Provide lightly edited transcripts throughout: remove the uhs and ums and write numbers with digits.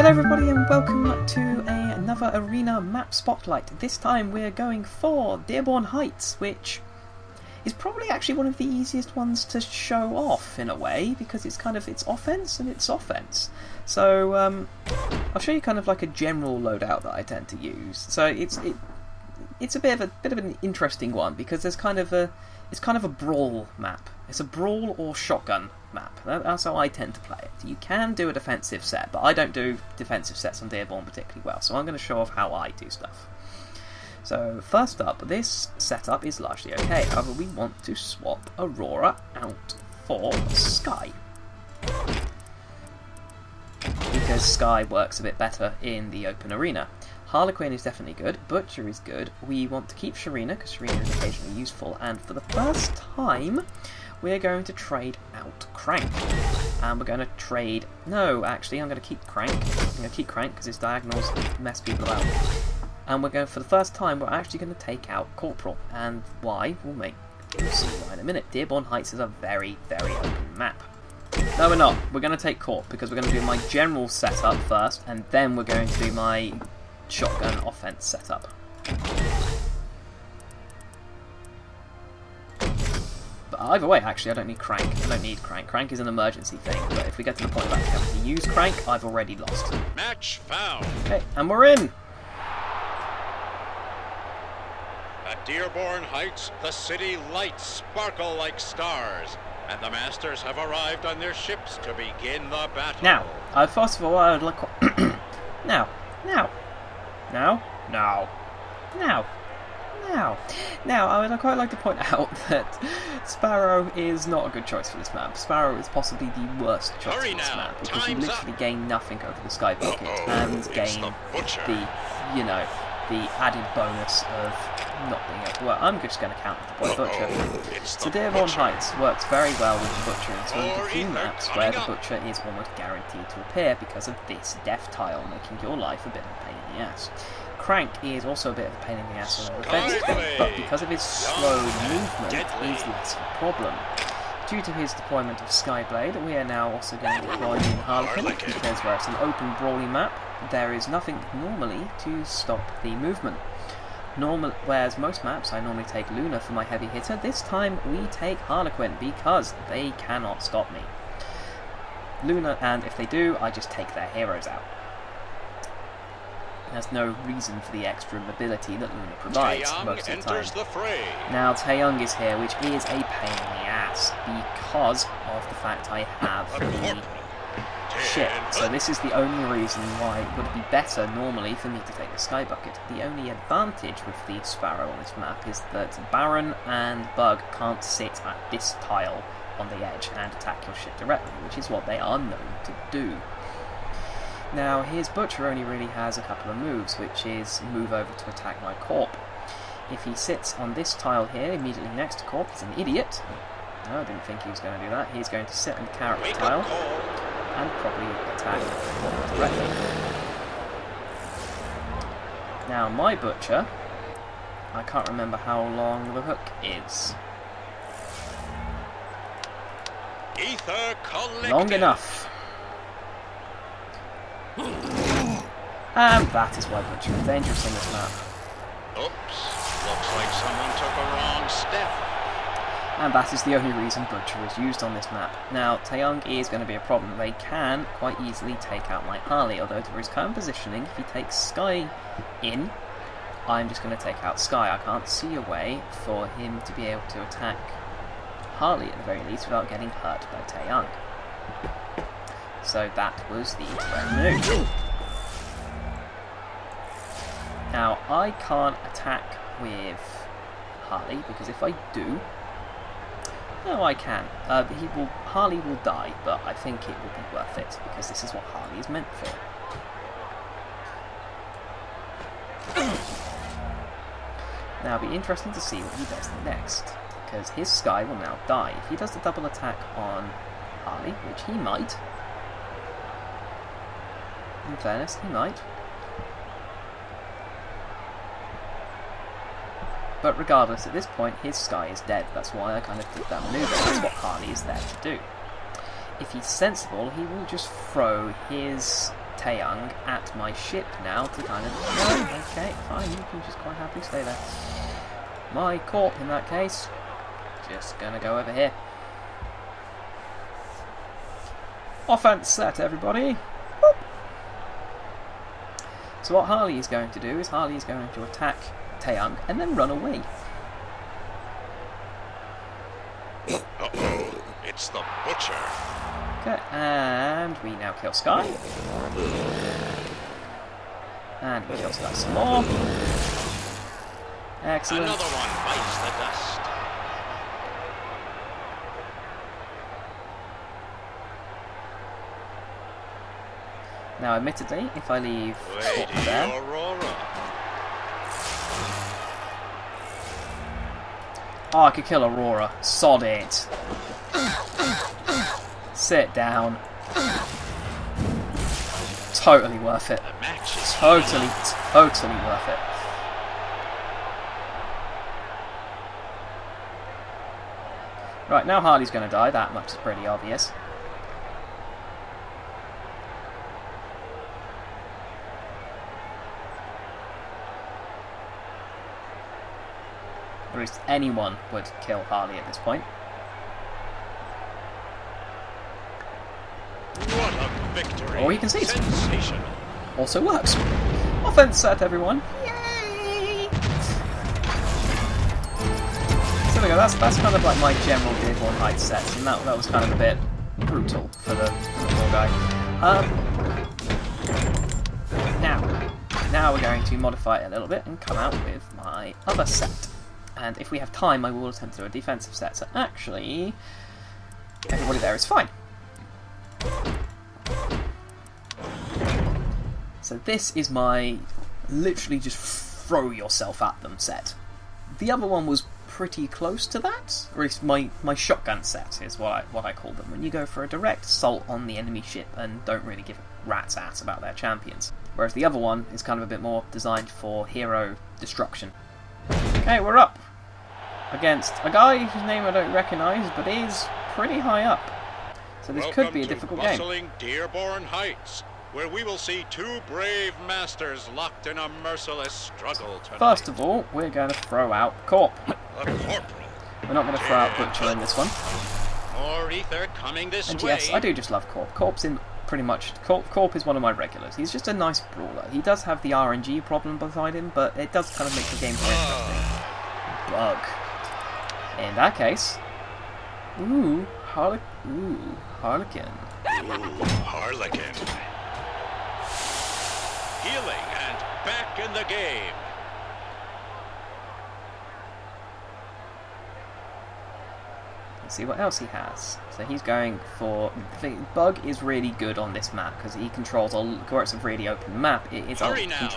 Hello everybody and welcome to another Arena map spotlight. This time we're going for Dearbourne Heights, which is probably actually one of the easiest ones to show off in a way, because it's kind of it's offense and it's offense. So I'll show you kind of like a general loadout that I tend to use. So it's a bit of an interesting one because there's kind of a brawl map. It's a brawl or shotgun map. That's how I tend to play it. You can do a defensive set, but I don't do defensive sets on Dearbourne particularly well, so I'm going to show off how I do stuff. So first up, this setup is largely okay. However, we want to swap Aurora out for Sky, because Sky works a bit better in the open arena. Harlequin is definitely good, Butcher is good. We want to keep Aerena because Aerena is occasionally useful, and for the first time we're going to trade out Crank. And we're going to trade... No, actually, I'm going to keep Crank. I'm going to keep Crank because his diagonals mess people about. And we're going, for the first time, we're actually going to take out Corporal. And why? We'll see why in a minute. Dearbourne Heights is a very, very open map. No, we're not. We're going to take Corp because we're going to do my general setup first, and then we're going to do my shotgun offense setup. But either way, actually, I don't need Crank. I don't need Crank. Crank is an emergency thing, but if we get to the point of actually having to use Crank, I've already lost. Match found. Okay, and we're in! At Dearbourne Heights, the city lights sparkle like stars, and the masters have arrived on their ships to begin the battle. Now, first of all, I would like... Now, I would quite like to point out that Sparrow is not a good choice for this map. Sparrow is possibly the worst choice for this map, because you literally gain nothing over the Sky Bucket and gain the added bonus of not being able to work. I'm just going to count the boy Butcher. So Dearbourne Heights works very well with the Butcher. It's one of the few maps where the Butcher is almost guaranteed to appear because of this death tile, making your life a bit of a pain in the ass. Crank is also a bit of a pain in the ass on the defensive game, but because of his slow movement, is less of a problem. Due to his deployment of Skyblade, we are now also going to deploy in Harlequin, because where it's an open brawly map, there is nothing normally to stop the movement. Whereas most maps I normally take Luna for my heavy hitter, this time we take Harlequin because they cannot stop me. Luna, and if they do, I just take their heroes out. There's no reason for the extra mobility that Luna provides most of the time. Now Taeyong is here, which is a pain in the ass because of the fact I have the ship. So this is the only reason why it would be better normally for me to take the Sky Bucket. The only advantage with the Sparrow on this map is that Baron and Bug can't sit at this tile on the edge and attack your ship directly, which is what they are known to do. Now, his Butcher only really has a couple of moves, which is move over to attack my Corp. If he sits on this tile here, immediately next to Corp, he's an idiot. No, I didn't think he was going to do that. He's going to sit on the character tile and probably attack Corp directly. Now, my Butcher, I can't remember how long the hook is. Long enough. And that is why Butcher is dangerous on this map. Oops, looks like someone took a wrong step. And that is the only reason Butcher is used on this map. Now, Taeyong is going to be a problem. They can quite easily take out my Harley, although to his current positioning, if he takes Sky in, I'm just going to take out Sky. I can't see a way for him to be able to attack Harley at the very least without getting hurt by Taeyong. So that was the correct move. Now, I can't attack with Harley, because if I do... No, I can. Harley will die, but I think it will be worth it, because this is what Harley is meant for. Now, it'll be interesting to see what he does next, because his Sky will now die. If he does the double attack on Harley, which he might... In fairness, he might. But regardless, at this point, his Sky is dead. That's why I kind of did that maneuver. That's what Harley is there to do. If he's sensible, he will just throw his Taeyang at my ship now to kind of... No, okay, fine, you can just quite happily stay there. My corp, in that case, just gonna go over here. Offense set, everybody! Whoop. So what Harley is going to do is Harley is going to attack Taeyang and then run away. Uh-oh, it's the Butcher. Okay, and we now kill Sky. And we kill Sky some more. Excellent. Another one bites the dust. Now, admittedly, if I leave Corp there... Aurora. Oh, I could kill Aurora. Sod it. Sit down. Totally worth it. Totally worth it. Right, now Harley's going to die. That much is pretty obvious. Or at least anyone would kill Harley at this point. What a victory! Or he can seize. Sensational. Also works. Offense set, everyone. Yay! So there we go. That's kind of like my general Dearbourne Heights sets, and that was kind of a bit brutal for the poor guy. Now we're going to modify it a little bit and come out with my other set. And if we have time, I will attempt to do a defensive set. So actually, everybody there is fine. So this is my literally just throw yourself at them set. The other one was pretty close to that, or at least my shotgun set is what I call them. When you go for a direct assault on the enemy ship and don't really give a rat's ass about their champions. Whereas the other one is kind of a bit more designed for hero destruction. Okay, we're up against a guy whose name I don't recognise, but is pretty high up. So this could be a difficult game. Bustling Dearbourne Heights, where we will see two brave masters locked in a merciless struggle tonight. First of all, we're going to throw out Corp. A corporal. We're not going to throw out Butcher in this one. More ether coming this And way. yes, I do just love Corp. Corp is one of my regulars. He's just a nice brawler. He does have the RNG problem beside him, but it does kind of make the game more interesting. Bug. In that case, Harlequin. Harlequin. Healing and back in the game. Let's see what else he has. So he's going for... Bug is really good on this map because he controls where it's a really open map.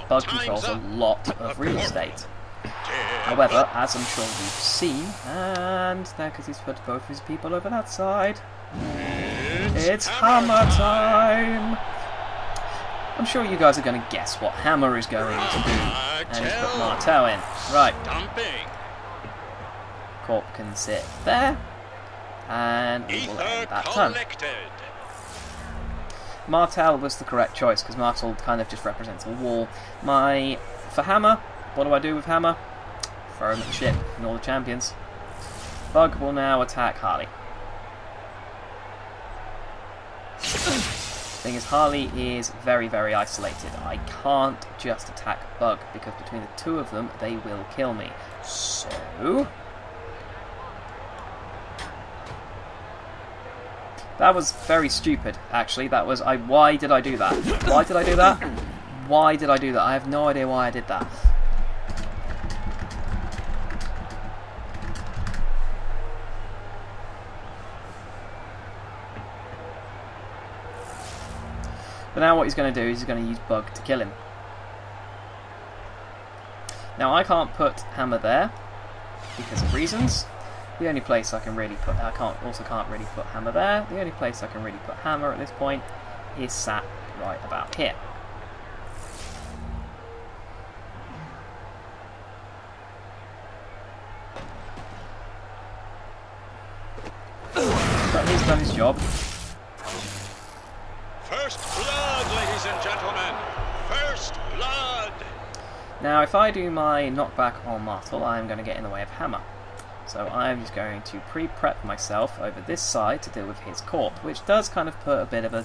Bug controls a lot of real estate. However, as I'm sure you've seen, and there, because he's put both his people over that side, it's hammer time! I'm sure you guys are going to guess what Hammer is going to do, and he's put Martel in. Right. Corp can sit there, and we will end that turn. Martel was the correct choice, because Martel kind of just represents a wall. For Hammer, what do I do with Hammer? Throw him at the ship and all the champions. Bug will now attack Harley. Thing is, Harley is very, very isolated. I can't just attack Bug, because between the two of them, they will kill me. So... that was very stupid, actually. Why did I do that? Why did I do that? Why did I do that? I have no idea why I did that. But now what he's going to do is he's going to use Bug to kill him. Now I can't put Hammer there because of reasons. The only place I can really put... can't really put Hammer there. The only place I can really put Hammer at this point is sat right about here. But he's done his job. First blood, ladies and gentlemen, first blood! Now, if I do my knockback on Martel, I'm going to get in the way of Hammer. So I'm just going to pre-prep myself over this side to deal with his corp, which does kind of put a bit of a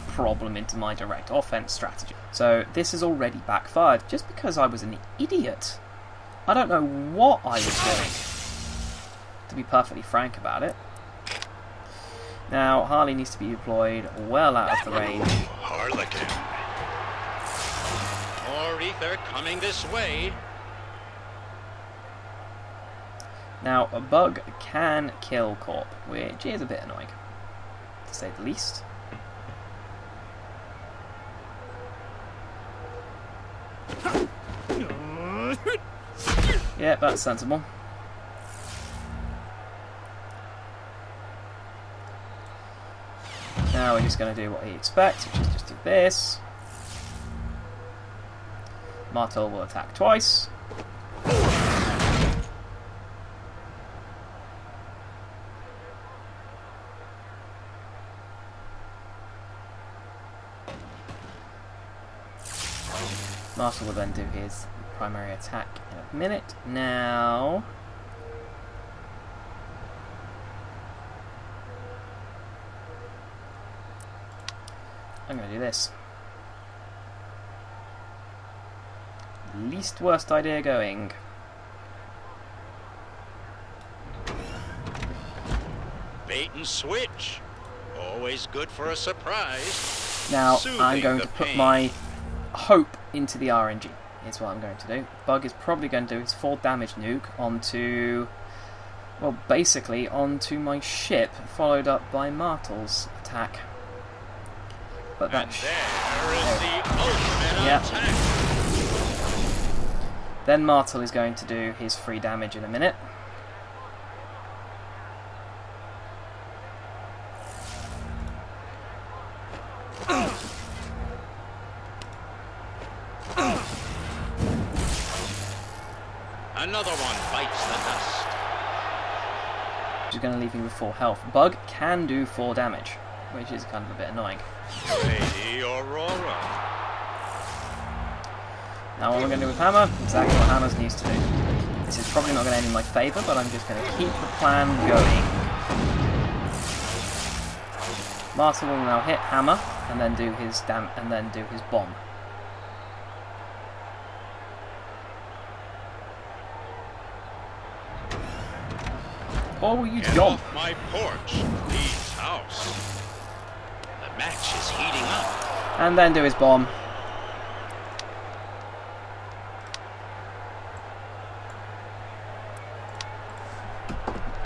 problem into my direct offense strategy. So this has already backfired, just because I was an idiot. I don't know what I was doing, to be perfectly frank about it. Now, Harley needs to be deployed well out of the range. Harlequin. More ether coming this way. Now, a bug can kill Corp, which is a bit annoying, to say the least. Yeah, that's sensible. Now we're just going to do what he expects, which is just do this. Martel will attack twice. Martel will then do his primary attack in a minute. Now, I'm going to do this. Least worst idea going. Bait and switch. Always good for a surprise. Now, Soothing I'm going to the put pain. my hope into the RNG. Is what I'm going to do. Bug is probably going to do his 4 damage nuke onto, well, basically onto my ship, followed up by Martel's attack. But that there is the ultimate attack. Then Martel is going to do his 3 damage in a minute. Another one bites the dust. Which is going to leave me with 4 health. Bug can do 4 damage, which is kind of a bit annoying. Lady Aurora. Now what we're going to do with Hammer, exactly what Hammer needs to do. This is probably not going to end in my favour, but I'm just going to keep the plan going. Martel will now hit Hammer, and then do his bomb. Or will you Get jump? off my porch, Lee's house. The match is heating up. And then do his bomb.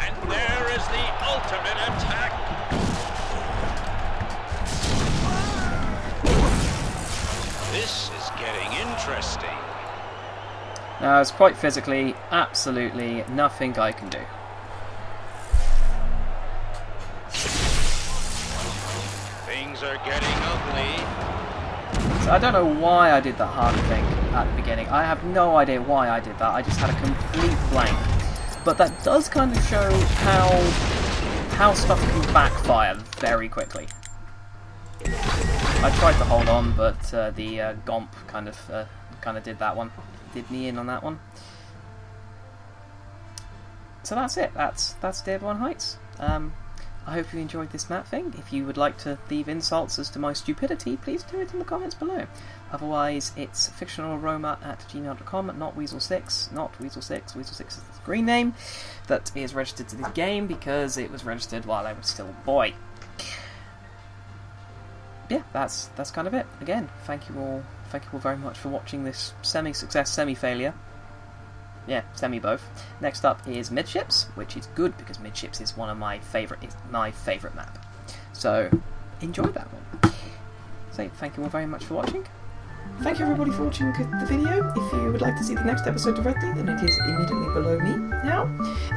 And there is the ultimate attack. This is getting interesting. Now, it's quite physically, absolutely nothing I can do. Things are getting ugly. So I don't know why I did that hard thing at the beginning. I have no idea why I did that. I just had a complete blank. But that does kind of show how stuff can backfire very quickly. I tried to hold on, but the Gomp kind of did that one. Did me in on that one. So that's it. That's Dearbourne Heights. I hope you enjoyed this map thing. If you would like to leave insults as to my stupidity, please do it in the comments below. Otherwise, it's fictionalaroma@gmail.com, not Weasel6, not Weasel6. Weasel6 is the green name that is registered to this game because it was registered while I was still a boy. Yeah, that's kind of it. Again, thank you all very much for watching this semi-success, semi-failure. Yeah, semi-both. Next up is Midships, which is good because Midships is one of my favourite map. So, enjoy that one. So, thank you all very much for watching. Thank you everybody for watching the video. If you would like to see the next episode directly, then it is immediately below me now.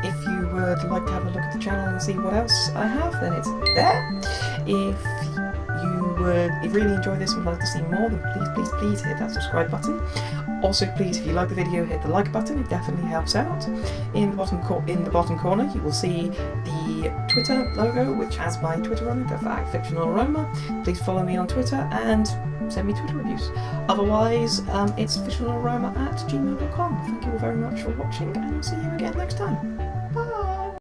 If you would like to have a look at the channel and see what else I have, then it's there. If if you really enjoy this and would like to see more, then please hit that subscribe button. Also, please, if you like the video, hit the like button. It definitely helps out. In the bottom corner, you will see the Twitter logo, which has my Twitter on it, @FictionalAroma. Please follow me on Twitter and send me Twitter reviews. Otherwise, it's fictionalaroma@gmail.com. Thank you all very much for watching, and I'll see you again next time.